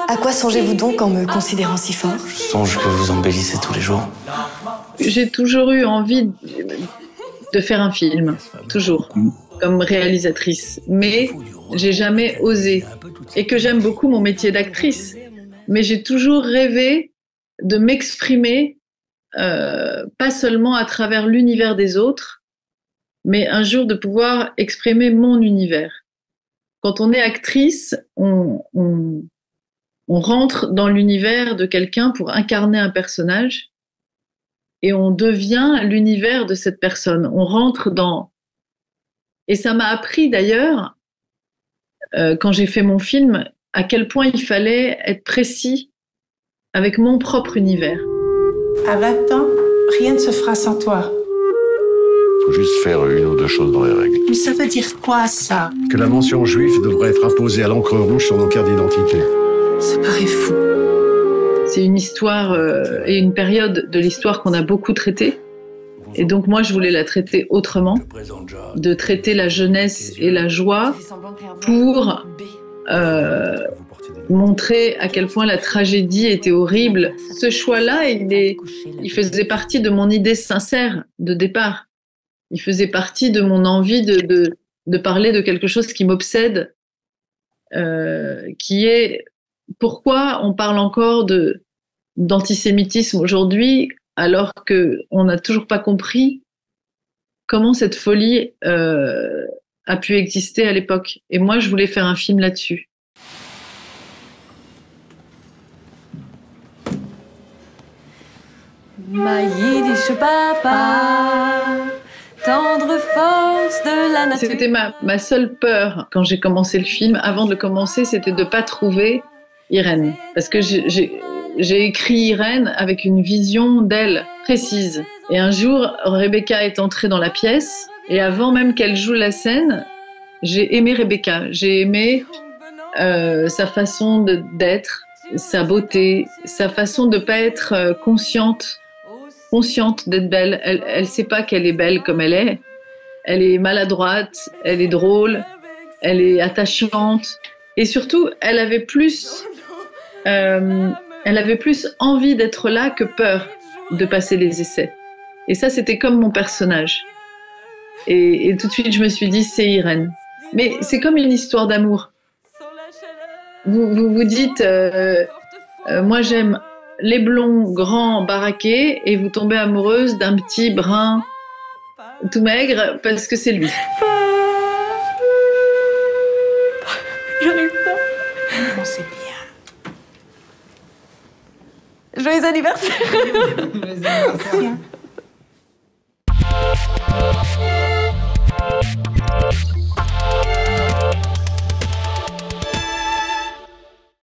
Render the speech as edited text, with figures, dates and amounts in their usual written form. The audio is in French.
À quoi songez-vous donc en me considérant si fort? Je songe que vous embellissez tous les jours. J'ai toujours eu envie de faire un film, toujours, comme réalisatrice. Mais j'ai jamais osé. Et que j'aime beaucoup mon métier d'actrice. Mais j'ai toujours rêvé de m'exprimer, pas seulement à travers l'univers des autres, mais un jour de pouvoir exprimer mon univers. Quand on est actrice, on rentre dans l'univers de quelqu'un pour incarner un personnage et on devient l'univers de cette personne. On rentre dans... Et ça m'a appris d'ailleurs, quand j'ai fait mon film, à quel point il fallait être précis avec mon propre univers. À 20 ans, rien ne se fera sans toi. Faut juste faire une ou deux choses dans les règles. Mais ça veut dire quoi, ça? Que la mention juif devrait être apposée à l'encre rouge sur nos cartes d'identité. Ça paraît fou. C'est une histoire et une période de l'histoire qu'on a beaucoup traitée. Et donc moi, je voulais la traiter autrement, de traiter la jeunesse et la joie pour montrer à quel point la tragédie était horrible. Ce choix-là, il faisait partie de mon idée sincère de départ. Il faisait partie de mon envie de parler de quelque chose qui m'obsède, qui est pourquoi on parle encore d'antisémitisme aujourd'hui alors qu'on n'a toujours pas compris comment cette folie a pu exister à l'époque. Et moi, je voulais faire un film là-dessus. Ma Yiddish papa, tendre force de la nature. C'était ma seule peur quand j'ai commencé le film. Avant de le commencer, c'était de ne pas trouver Irène. Parce que j'ai écrit Irène avec une vision d'elle précise. Et un jour, Rebecca est entrée dans la pièce. Et avant même qu'elle joue la scène, j'ai aimé Rebecca. J'ai aimé sa façon d'être, sa beauté, sa façon de ne pas être consciente d'être belle. Elle ne sait pas qu'elle est belle comme elle est. Elle est maladroite, elle est drôle, elle est attachante. Et surtout, elle avait plus envie d'être là que peur de passer les essais. Et ça, c'était comme mon personnage. Et tout de suite, je me suis dit, c'est Irène. Mais c'est comme une histoire d'amour. Vous dites, moi j'aime les blonds grands baraqués et vous tombez amoureuse d'un petit brun tout maigre parce que c'est lui. J'arrive pas. Bon, c'est bien. Joyeux anniversaire. Joyeux anniversaire.